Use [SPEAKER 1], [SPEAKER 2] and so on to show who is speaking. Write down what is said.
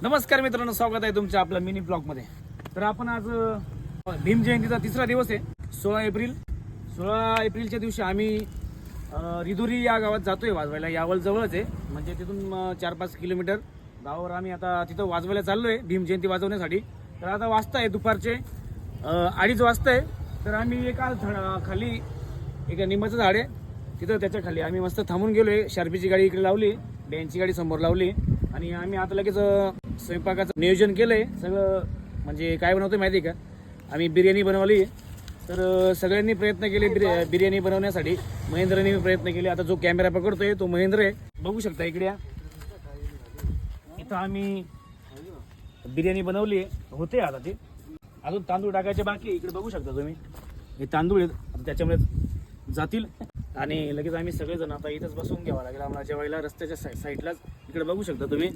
[SPEAKER 1] नमस्कार मित्रांनो, स्वागत आहे तुमच्या आपल्या मिनी ब्लॉग मध्ये. तर आपण आज भीम जयंतीचा तिसरा दिवस आहे. 16 एप्रिलच्या दिवशी आम्ही रिधुरी या गावात जातोय वाजवायला. यावल जवळच आहे, म्हणजे तिथून 4-5 किलोमीटर गावावर आम्ही आता तिथं वाजवायला चाललोय भीम जयंती वाजवण्यासाठी. तर आता वाजताय दुपारचे 2:30 वाजताय. तर आम्ही एका खाली एक निंबाचं झाड आहे तिथं, त्याच्या खाली आम्ही मस्त थांबून गेलोय. शार्पीची गाडी इकडे लावली, बँची गाडी समोर लावली आणि आम्ही आता लगेच स्वयंपाकाचं नियोजन केलंय सगळं. म्हणजे काय बनवतोय माहिती आहे का, आम्ही बिर्याणी बनवली. तर सगळ्यांनी प्रयत्न केले बिर्याणी बनवण्यासाठी. महेंद्रने प्रयत्न केले. आता जो कॅमेरा पकडतोय तो महेंद्र आहे, बघू शकता इकडे. इथं आम्ही बिर्याणी बनवली होते. आता ते अजून तांदूळ टाकायचे बाकी. इकडे बघू शकता तुम्ही, हे तांदूळ आहेत, त्याच्यामुळे जातील. आणि लगेच आम्ही सगळेजण आता इथंच बसून घ्यावं लागेल आम्हाला जेवायला. रस्त्याच्या साईडलाच इकडे बघू शकता तुम्ही.